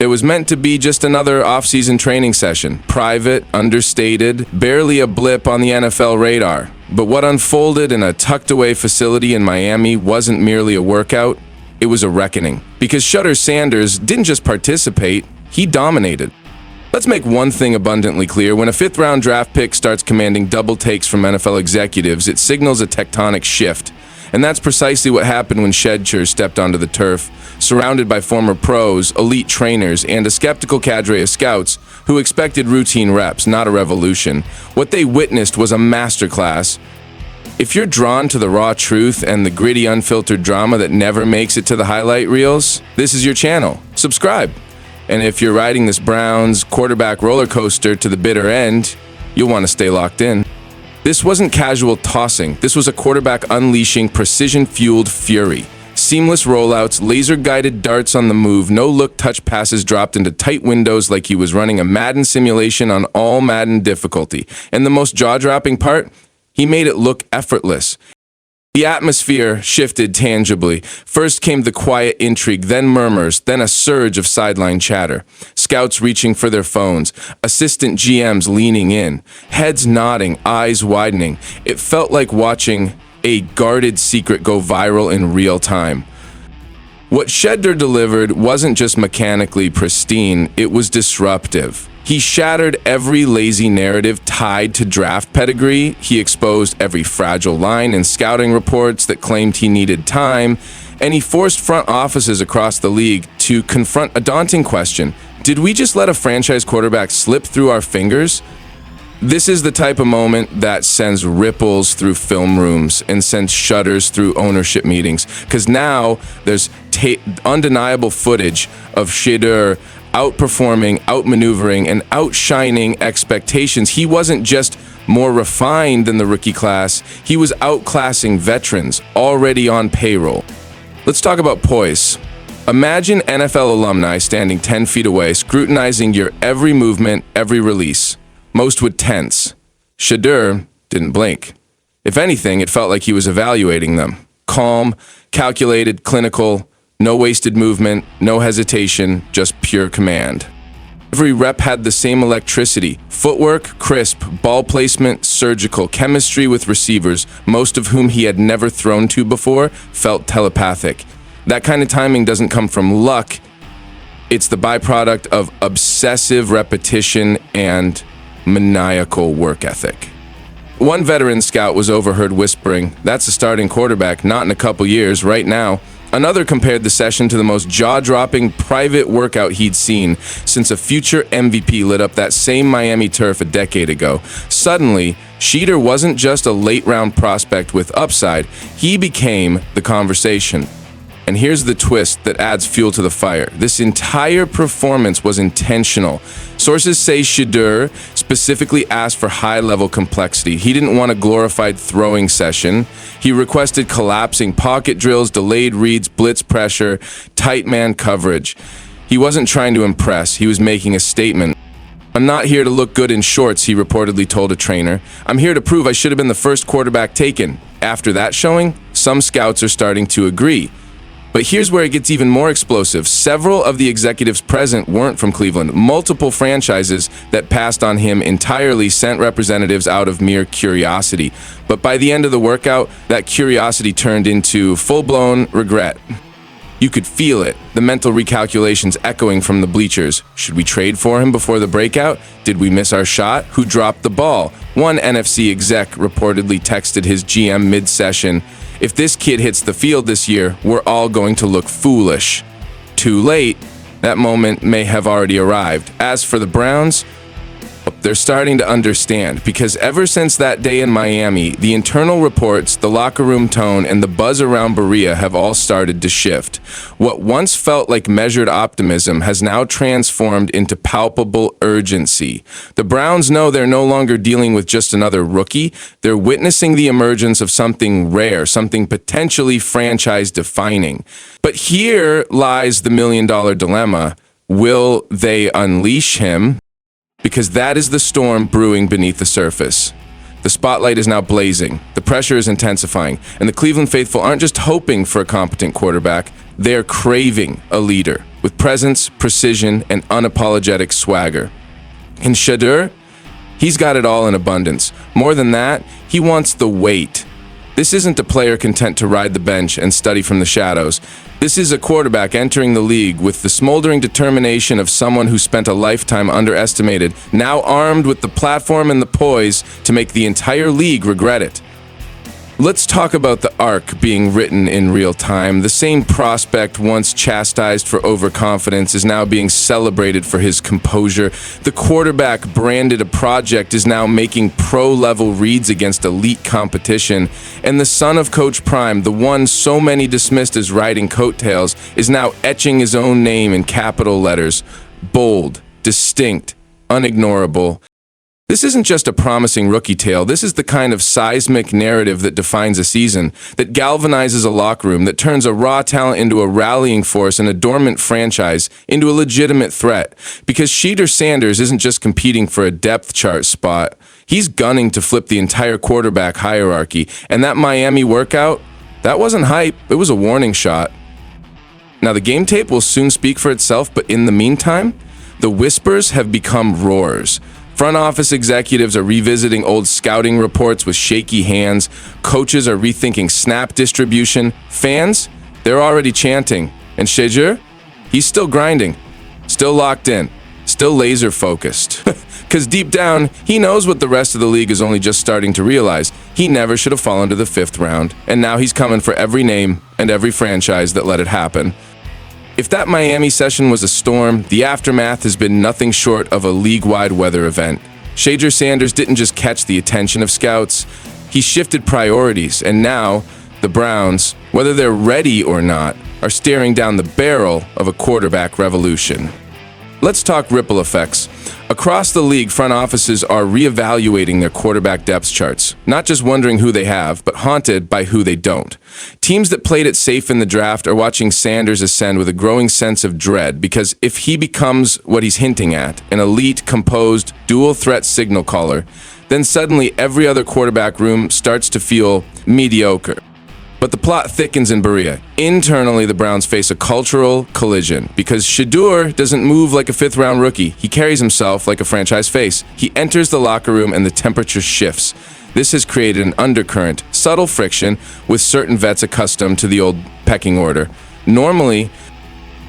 It was meant to be just another off-season training session, private, understated, barely a blip on the NFL radar. But what unfolded in a tucked-away facility in Miami wasn't merely a workout, it was a reckoning. Because Shedeur Sanders didn't just participate, he dominated. Let's make one thing abundantly clear. When a fifth-round draft pick starts commanding double takes from NFL executives, it signals a tectonic shift. And that's precisely what happened when Shedeur stepped onto the turf, surrounded by former pros, elite trainers, and a skeptical cadre of scouts who expected routine reps, not a revolution. What they witnessed was a masterclass. If you're drawn to the raw truth and the gritty, unfiltered drama that never makes it to the highlight reels, this is your channel. Subscribe. And if you're riding this Browns quarterback roller coaster to the bitter end, you'll want to stay locked in. This wasn't casual tossing. This was a quarterback unleashing precision-fueled fury. Seamless rollouts, laser-guided darts on the move, no-look touch passes dropped into tight windows like he was running a Madden simulation on all Madden difficulty. And the most jaw-dropping part? He made it look effortless. The atmosphere shifted tangibly. First came the quiet intrigue, then murmurs, then a surge of sideline chatter. Scouts reaching for their phones, assistant GMs leaning in, heads nodding, eyes widening. It felt like watching a guarded secret go viral in real time. What Shedeur delivered wasn't just mechanically pristine, it was disruptive. He shattered every lazy narrative tied to draft pedigree. He exposed every fragile line in scouting reports that claimed he needed time, and he forced front offices across the league to confront a daunting question. Did we just let a franchise quarterback slip through our fingers? This is the type of moment that sends ripples through film rooms and sends shudders through ownership meetings, because now there's undeniable footage of Shedeur outperforming, outmaneuvering, and outshining expectations. He wasn't just more refined than the rookie class, he was outclassing veterans already on payroll. Let's talk about poise. Imagine NFL alumni standing 10 feet away, scrutinizing your every movement, every release. Most would tense. Shedeur didn't blink. If anything, it felt like he was evaluating them. Calm, calculated, clinical, no wasted movement, no hesitation, just pure command. Every rep had the same electricity. Footwork, crisp, ball placement, surgical, chemistry with receivers, most of whom he had never thrown to before, felt telepathic. That kind of timing doesn't come from luck. It's the byproduct of obsessive repetition and maniacal work ethic. One veteran scout was overheard whispering, "That's a starting quarterback, not in a couple years, right now." Another compared the session to the most jaw-dropping private workout he'd seen since a future MVP lit up that same Miami turf a decade ago. Suddenly, Shedeur wasn't just a late-round prospect with upside, he became the conversation. And here's the twist that adds fuel to the fire. This entire performance was intentional. Sources say Shedeur specifically asked for high-level complexity. He didn't want a glorified throwing session. He requested collapsing pocket drills, delayed reads, blitz pressure, tight man coverage. He wasn't trying to impress. He was making a statement. "I'm not here to look good in shorts," he reportedly told a trainer. "I'm here to prove I should have been the first quarterback taken." After that showing, some scouts are starting to agree. But here's where it gets even more explosive. Several of the executives present weren't from Cleveland. Multiple franchises that passed on him entirely sent representatives out of mere curiosity. But by the end of the workout, that curiosity turned into full-blown regret. You could feel it, the mental recalculations echoing from the bleachers. Should we trade for him before the breakout? Did we miss our shot? Who dropped the ball? One NFC exec reportedly texted his GM mid-session, "If this kid hits the field this year, we're all going to look foolish." Too late. That moment may have already arrived. As for the Browns, they're starting to understand, because ever since that day in Miami, the internal reports, the locker room tone, and the buzz around Berea have all started to shift. What once felt like measured optimism has now transformed into palpable urgency. The Browns know they're no longer dealing with just another rookie. They're witnessing the emergence of something rare, something potentially franchise-defining. But here lies the million-dollar dilemma. Will they unleash him? Because that is the storm brewing beneath the surface. The spotlight is now blazing, the pressure is intensifying, and the Cleveland faithful aren't just hoping for a competent quarterback, they're craving a leader. with presence, precision, and unapologetic swagger. And Shedeur, he's got it all in abundance. More than that, he wants the weight. This isn't a player content to ride the bench and study from the shadows. This is a quarterback entering the league with the smoldering determination of someone who spent a lifetime underestimated, now armed with the platform and the poise to make the entire league regret it. Let's talk about the arc being written in real time. The same prospect once chastised for overconfidence is now being celebrated for his composure. The quarterback branded a project is now making pro-level reads against elite competition. And the son of Coach Prime, the one so many dismissed as riding coattails, is now etching his own name in capital letters. Bold, distinct, unignorable. This isn't just a promising rookie tale. This is the kind of seismic narrative that defines a season, that galvanizes a locker room, that turns a raw talent into a rallying force and a dormant franchise into a legitimate threat. Because Shedeur Sanders isn't just competing for a depth chart spot. He's gunning to flip the entire quarterback hierarchy. And that Miami workout, that wasn't hype. It was a warning shot. Now, the game tape will soon speak for itself, but in the meantime, the whispers have become roars. Front office executives are revisiting old scouting reports with shaky hands. Coaches are rethinking snap distribution. Fans, they're already chanting. And Shedeur, he's still grinding, still locked in, still laser focused. Because deep down, he knows what the rest of the league is only just starting to realize. He never should have fallen to the 5th round. And now he's coming for every name and every franchise that let it happen. If that Miami session was a storm, the aftermath has been nothing short of a league-wide weather event. Shedeur Sanders didn't just catch the attention of scouts, he shifted priorities, and now the Browns, whether they're ready or not, are staring down the barrel of a quarterback revolution. Let's talk ripple effects. Across the league, front offices are reevaluating their quarterback depth charts, not just wondering who they have, but haunted by who they don't. Teams that played it safe in the draft are watching Sanders ascend with a growing sense of dread, because if he becomes what he's hinting at, an elite, composed, dual-threat signal caller, then suddenly every other quarterback room starts to feel mediocre. But the plot thickens in Berea. Internally, the Browns face a cultural collision because Shedeur doesn't move like a 5th-round rookie. He carries himself like a franchise face. He enters the locker room and the temperature shifts. This has created an undercurrent, subtle friction with certain vets accustomed to the old pecking order. Normally,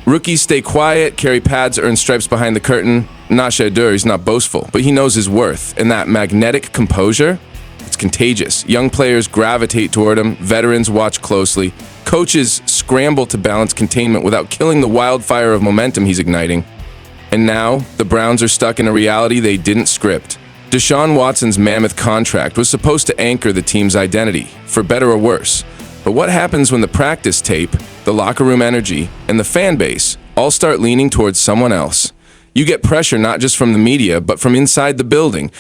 rookies stay quiet, carry pads, earn stripes behind the curtain. Not Shedeur, he's not boastful, but he knows his worth. And that magnetic composure, it's contagious. Young players gravitate toward him. Veterans watch closely. Coaches scramble to balance containment without killing the wildfire of momentum he's igniting. And now, the Browns are stuck in a reality they didn't script. Deshaun Watson's mammoth contract was supposed to anchor the team's identity, for better or worse. But what happens when the practice tape, the locker room energy, and the fan base all start leaning towards someone else? You get pressure not just from the media, but from inside the building.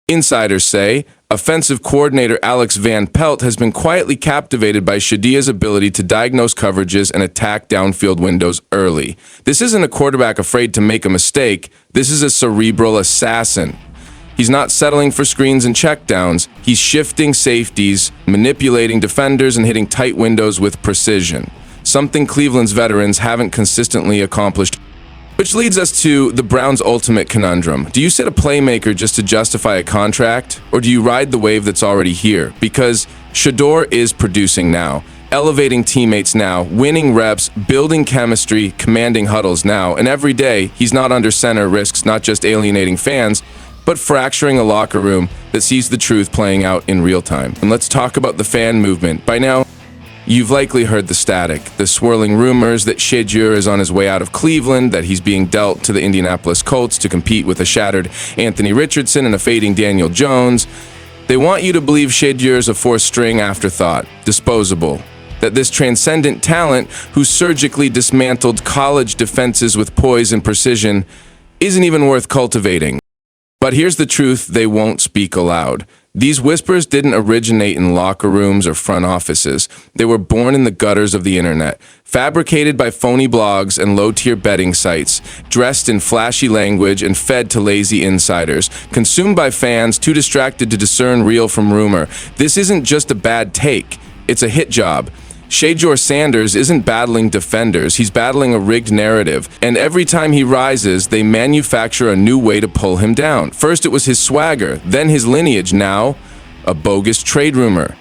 Insiders say offensive coordinator Alex Van Pelt has been quietly captivated by Shedeur's ability to diagnose coverages and attack downfield windows early. This isn't a quarterback afraid to make a mistake. This is a cerebral assassin. He's not settling for screens and checkdowns. He's shifting safeties, manipulating defenders, and hitting tight windows with precision, something Cleveland's veterans haven't consistently accomplished. Which leads us to the Browns' ultimate conundrum. Do you sit a playmaker just to justify a contract, or do you ride the wave that's already here? Because Shedeur is producing now, elevating teammates now, winning reps, building chemistry, commanding huddles now, and every day he's not under center risks not just alienating fans, but fracturing a locker room that sees the truth playing out in real time. And let's talk about the fan movement. By now, you've likely heard the static, the swirling rumors that Shedeur is on his way out of Cleveland, that he's being dealt to the Indianapolis Colts to compete with a shattered Anthony Richardson and a fading Daniel Jones. They want you to believe Shedeur is a fourth-string afterthought, disposable, that this transcendent talent who surgically dismantled college defenses with poise and precision isn't even worth cultivating. But here's the truth they won't speak aloud. These whispers didn't originate in locker rooms or front offices. They were born in the gutters of the internet, fabricated by phony blogs and low-tier betting sites, dressed in flashy language and fed to lazy insiders, consumed by fans too distracted to discern real from rumor. This isn't just a bad take, it's a hit job. Shedeur Sanders isn't battling defenders, he's battling a rigged narrative, and every time he rises, they manufacture a new way to pull him down. First it was his swagger, then his lineage, now a bogus trade rumor.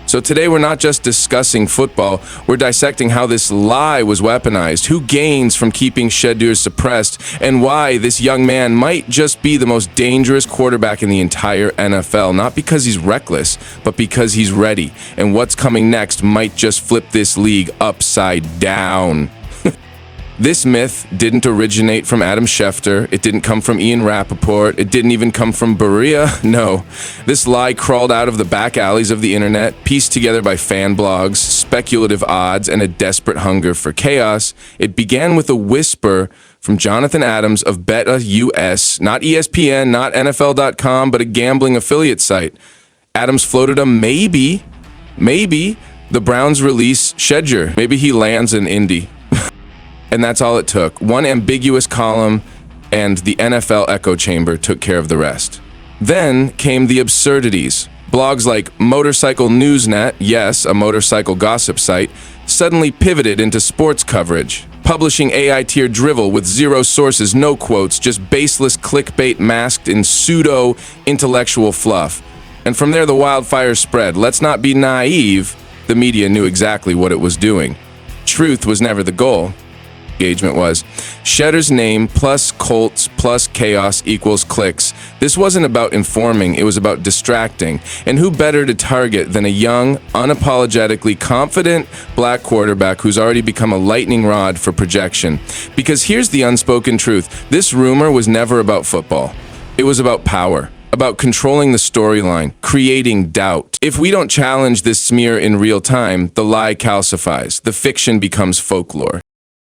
So today we're not just discussing football, we're dissecting how this lie was weaponized, who gains from keeping Shedeur suppressed, and why this young man might just be the most dangerous quarterback in the entire NFL. Not because he's reckless, but because he's ready. And what's coming next might just flip this league upside down. This myth didn't originate from Adam Schefter, it didn't come from Ian Rappaport, it didn't even come from Berea. No, this lie crawled out of the back alleys of the internet, pieced together by fan blogs, speculative odds, and a desperate hunger for chaos. It began with a whisper from Jonathan Adams of Beta US, not ESPN, not NFL.com, but a gambling affiliate site. Adams floated a maybe the Browns release Shedeur. Maybe he lands in Indy. And that's all it took. One ambiguous column, and the NFL echo chamber took care of the rest. Then came the absurdities. Blogs like Motorcycle Newsnet, yes, a motorcycle gossip site, suddenly pivoted into sports coverage, publishing AI-tier drivel with zero sources, no quotes, just baseless clickbait masked in pseudo-intellectual fluff. And from there, the wildfire spread. Let's not be naive. The media knew exactly what it was doing. Truth was never the goal. Engagement was. Shedeur's name plus Colts plus chaos equals clicks. This wasn't about informing, it was about distracting. And who better to target than a young, unapologetically confident black quarterback who's already become a lightning rod for projection? Because here's the unspoken truth. This rumor was never about football. It was about power. About controlling the storyline, creating doubt. If we don't challenge this smear in real time, the lie calcifies. The fiction becomes folklore.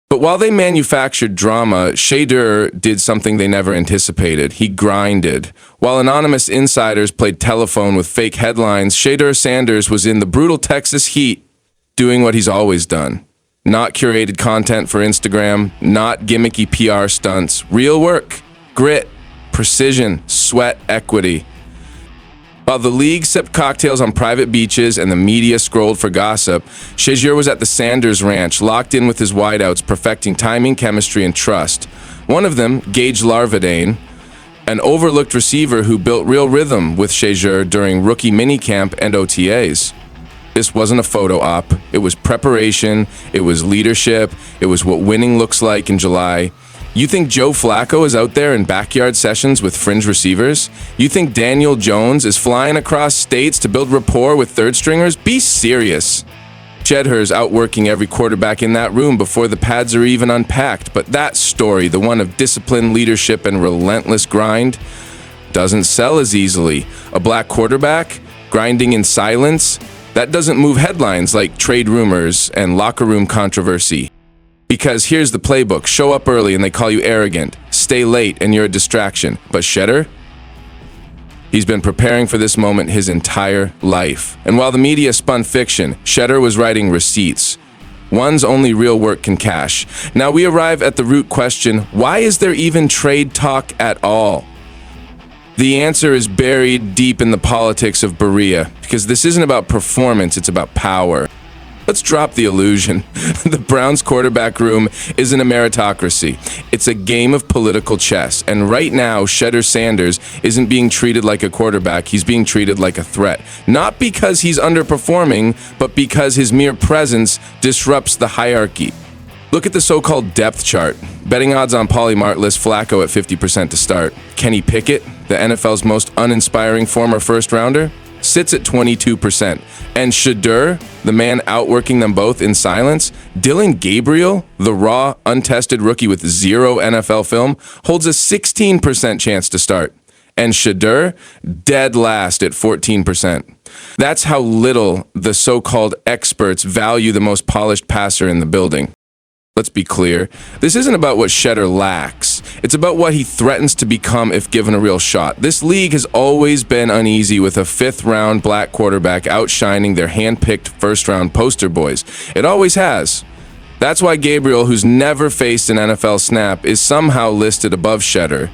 But while they manufactured drama, Shedeur did something they never anticipated. He grinded. While anonymous insiders played telephone with fake headlines, Shedeur Sanders was in the brutal Texas heat, doing what he's always done. Not curated content for Instagram, not gimmicky PR stunts. Real work, grit, precision, sweat, equity. While the league sipped cocktails on private beaches and the media scrolled for gossip, Shedeur was at the Sanders Ranch, locked in with his wideouts, perfecting timing, chemistry, and trust. One of them, Gage Larvadain, an overlooked receiver who built real rhythm with Shedeur during rookie minicamp and OTAs. This wasn't a photo op. It was preparation. It was leadership. It was what winning looks like in July. You think Joe Flacco is out there in backyard sessions with fringe receivers? You think Daniel Jones is flying across states to build rapport with third stringers? Be serious. Shedeur's outworking every quarterback in that room before the pads are even unpacked. But that story, the one of discipline, leadership, and relentless grind, doesn't sell as easily. A black quarterback, grinding in silence, that doesn't move headlines like trade rumors and locker room controversy. Because here's the playbook. Show up early and they call you arrogant. Stay late and you're a distraction. But Shedeur? He's been preparing for this moment his entire life. And while the media spun fiction, Shedeur was writing receipts. One's only real work can cash. Now we arrive at the root question, why is there even trade talk at all? The answer is buried deep in the politics of Berea. Because this isn't about performance, it's about power. Let's drop the illusion. The Browns quarterback room isn't a meritocracy. It's a game of political chess. And right now, Shedeur Sanders isn't being treated like a quarterback. He's being treated like a threat. Not because he's underperforming, but because his mere presence disrupts the hierarchy. Look at the so-called depth chart. Betting odds on Paulie Mart list Flacco at 50% to start. Kenny Pickett, the NFL's most uninspiring former first-rounder, sits at 22%. And Shedeur, the man outworking them both in silence, Dillon Gabriel, the raw, untested rookie with zero NFL film, holds a 16% chance to start. And Shedeur, dead last at 14%. That's how little the so-called experts value the most polished passer in the building. Let's be clear, this isn't about what Shedeur lacks. It's about what he threatens to become if given a real shot. This league has always been uneasy with a fifth-round black quarterback outshining their hand-picked first-round poster boys. It always has. That's why Gabriel, who's never faced an NFL snap, is somehow listed above Shedeur.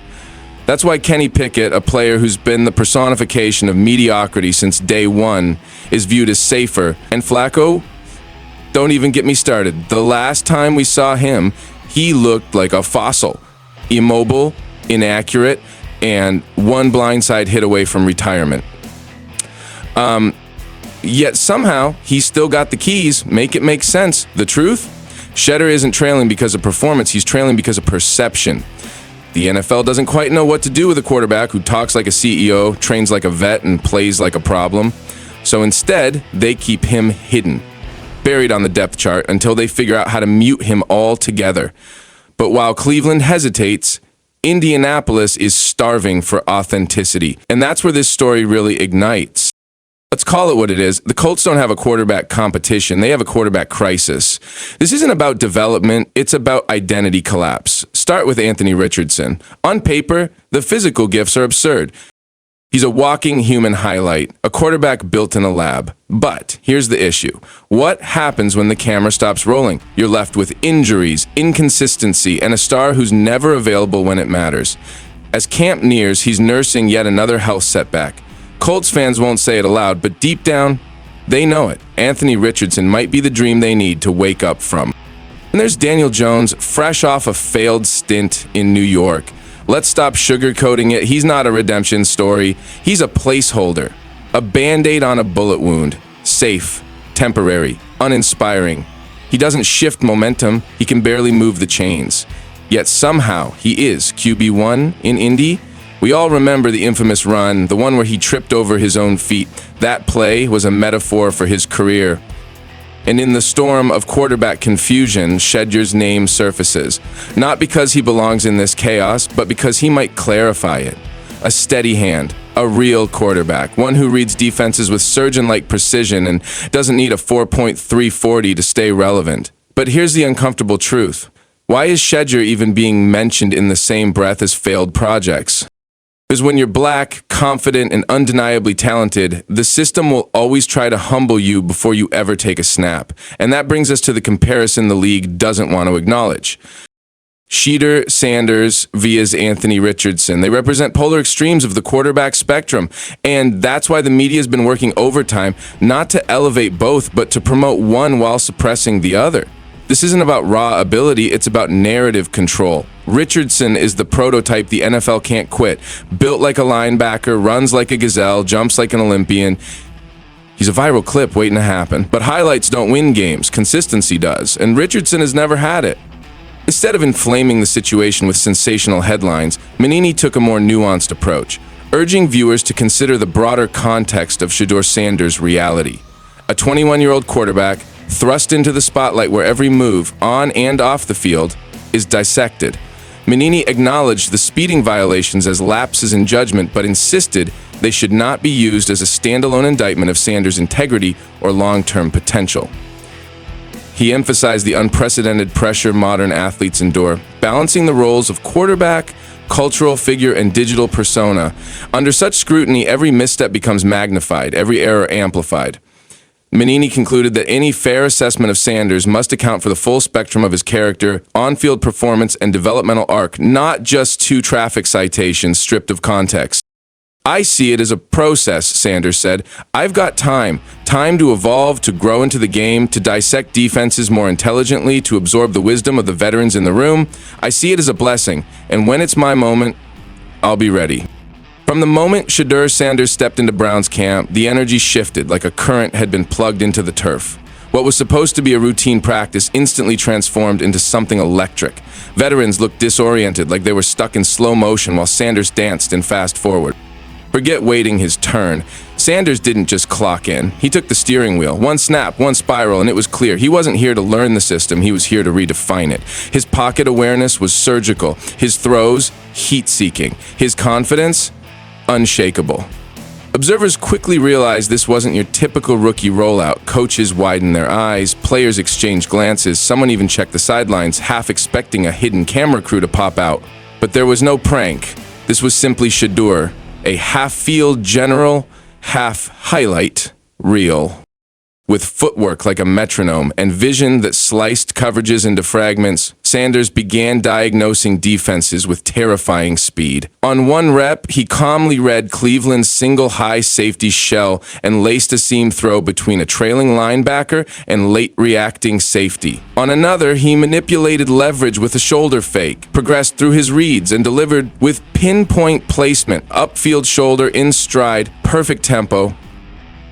That's why Kenny Pickett, a player who's been the personification of mediocrity since day one, is viewed as safer. And Flacco? Don't even get me started. The last time we saw him, he looked like a fossil. Immobile, inaccurate, and one blindside hit away from retirement. Yet somehow, he's still got the keys. Make it make sense. The truth? Shedeur isn't trailing because of performance. He's trailing because of perception. The NFL doesn't quite know what to do with a quarterback who talks like a CEO, trains like a vet, and plays like a problem. So instead, they keep him hidden, buried on the depth chart until they figure out how to mute him altogether. But while Cleveland hesitates, Indianapolis is starving for authenticity. And that's where this story really ignites. Let's call it what it is. The Colts don't have a quarterback competition. They have a quarterback crisis. This isn't about development. It's about identity collapse. Start with Anthony Richardson. On paper, the physical gifts are absurd. He's a walking human highlight, a quarterback built in a lab. But here's the issue. What happens when the camera stops rolling? You're left with injuries, inconsistency, and a star who's never available when it matters. As camp nears, he's nursing yet another health setback. Colts fans won't say it aloud, but deep down, they know it. Anthony Richardson might be the dream they need to wake up from. And there's Daniel Jones, fresh off a failed stint in New York. Let's stop sugarcoating it. He's not a redemption story. He's a placeholder, a Band-Aid on a bullet wound. Safe, temporary, uninspiring. He doesn't shift momentum. He can barely move the chains. Yet somehow he is QB1 in Indy. We all remember the infamous run, the one where he tripped over his own feet. That play was a metaphor for his career. And in the storm of quarterback confusion, Shedeur's name surfaces. Not because he belongs in this chaos, but because he might clarify it. A steady hand, a real quarterback, one who reads defenses with surgeon-like precision and doesn't need a 4.340 to stay relevant. But here's the uncomfortable truth. Why is Shedeur even being mentioned in the same breath as failed projects? Because when you're black, confident, and undeniably talented, the system will always try to humble you before you ever take a snap. And that brings us to the comparison the league doesn't want to acknowledge. Shedeur Sanders vs. Anthony Richardson. They represent polar extremes of the quarterback spectrum. And that's why the media has been working overtime, not to elevate both, but to promote one while suppressing the other. This isn't about raw ability, it's about narrative control. Richardson is the prototype the NFL can't quit. Built like a linebacker, runs like a gazelle, jumps like an Olympian. He's a viral clip waiting to happen. But highlights don't win games, consistency does. And Richardson has never had it. Instead of inflaming the situation with sensational headlines, Manini took a more nuanced approach, urging viewers to consider the broader context of Shedeur Sanders' reality. A 21-year-old quarterback thrust into the spotlight where every move, on and off the field, is dissected. Manini acknowledged the speeding violations as lapses in judgment, but insisted they should not be used as a standalone indictment of Sanders' integrity or long-term potential. He emphasized the unprecedented pressure modern athletes endure, balancing the roles of quarterback, cultural figure, and digital persona. Under such scrutiny, every misstep becomes magnified, every error amplified. Manini concluded that any fair assessment of Sanders must account for the full spectrum of his character, on-field performance, and developmental arc, not just 2 traffic citations stripped of context. I see it as a process, Sanders said. I've got time to evolve, to grow into the game, to dissect defenses more intelligently, to absorb the wisdom of the veterans in the room. I see it as a blessing, and when it's my moment, I'll be ready. From the moment Shedeur Sanders stepped into Brown's camp, the energy shifted like a current had been plugged into the turf. What was supposed to be a routine practice instantly transformed into something electric. Veterans looked disoriented, like they were stuck in slow motion while Sanders danced in fast forward. Forget waiting his turn. Sanders didn't just clock in. He took the steering wheel. One snap, one spiral, and it was clear. He wasn't here to learn the system. He was here to redefine it. His pocket awareness was surgical. His throws, heat-seeking. His confidence, unshakable. Observers quickly realized this wasn't your typical rookie rollout. Coaches widened their eyes, players exchanged glances, someone even checked the sidelines, half expecting a hidden camera crew to pop out. But there was no prank. This was simply Shedeur, a half-field general, half-highlight reel. With footwork like a metronome and vision that sliced coverages into fragments, Sanders began diagnosing defenses with terrifying speed. On one rep, he calmly read Cleveland's single high safety shell and laced a seam throw between a trailing linebacker and late reacting safety. On another, he manipulated leverage with a shoulder fake, progressed through his reads, and delivered with pinpoint placement, upfield shoulder in stride, perfect tempo.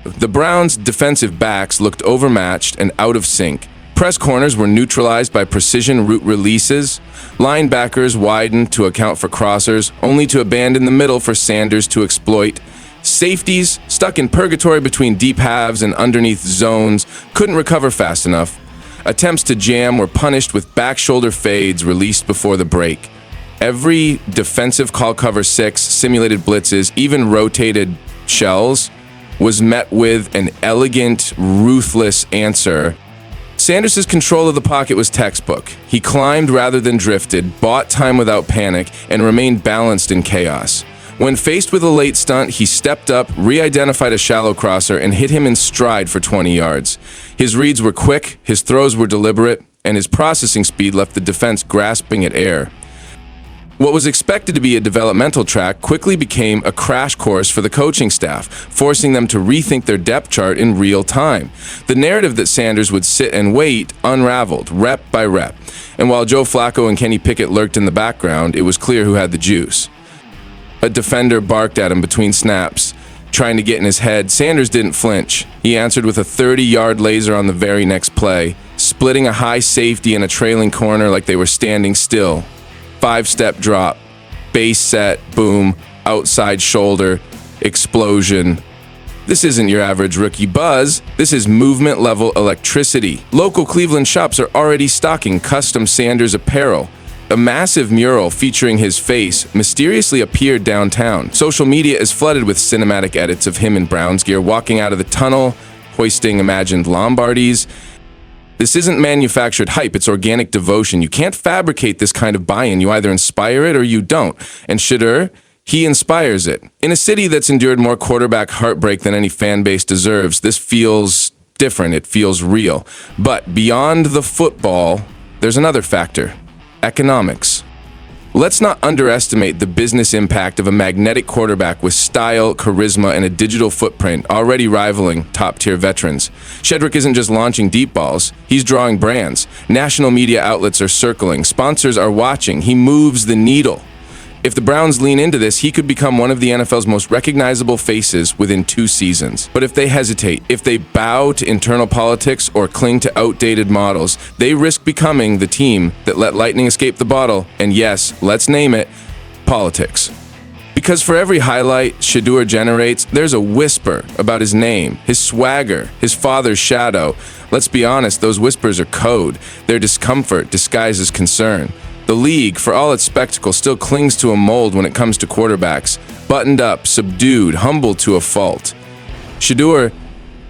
The Browns' defensive backs looked overmatched and out of sync. Press corners were neutralized by precision route releases. Linebackers widened to account for crossers, only to abandon the middle for Sanders to exploit. Safeties, stuck in purgatory between deep halves and underneath zones, couldn't recover fast enough. Attempts to jam were punished with back shoulder fades released before the break. Every defensive call cover 6, simulated blitzes, even rotated shells, was met with an elegant, ruthless answer. Sanders' control of the pocket was textbook. He climbed rather than drifted, bought time without panic, and remained balanced in chaos. When faced with a late stunt, he stepped up, re-identified a shallow crosser, and hit him in stride for 20 yards. His reads were quick, his throws were deliberate, and his processing speed left the defense grasping at air. What was expected to be a developmental track quickly became a crash course for the coaching staff, forcing them to rethink their depth chart in real time. The narrative that Sanders would sit and wait unraveled, rep by rep. And while Joe Flacco and Kenny Pickett lurked in the background, it was clear who had the juice. A defender barked at him between snaps, trying to get in his head. Sanders didn't flinch. He answered with a 30-yard laser on the very next play, splitting a high safety and a trailing corner like they were standing still. 5-step drop, base set, boom, outside shoulder, explosion. This isn't your average rookie buzz. This is movement-level electricity. Local Cleveland shops are already stocking custom Sanders apparel. A massive mural featuring his face mysteriously appeared downtown. Social media is flooded with cinematic edits of him in Browns gear walking out of the tunnel, hoisting imagined Lombardis. This isn't manufactured hype, it's organic devotion. You can't fabricate this kind of buy-in. You either inspire it or you don't. And Shedeur, he inspires it. In a city that's endured more quarterback heartbreak than any fan base deserves, this feels different, it feels real. But beyond the football, there's another factor: economics. Let's not underestimate the business impact of a magnetic quarterback with style, charisma, and a digital footprint already rivaling top-tier veterans. Shedeur isn't just launching deep balls, he's drawing brands. National media outlets are circling, sponsors are watching, he moves the needle. If the Browns lean into this, he could become one of the NFL's most recognizable faces within 2 seasons. But if they hesitate, if they bow to internal politics or cling to outdated models, they risk becoming the team that let lightning escape the bottle, and yes, let's name it, politics. Because for every highlight Shedeur generates, there's a whisper about his name, his swagger, his father's shadow. Let's be honest, those whispers are code. Their discomfort disguises concern. The league, for all its spectacle, still clings to a mold when it comes to quarterbacks. Buttoned up, subdued, humble to a fault. Shedeur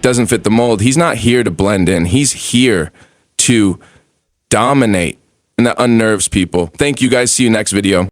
doesn't fit the mold. He's not here to blend in. He's here to dominate. And that unnerves people. Thank you guys. See you next video.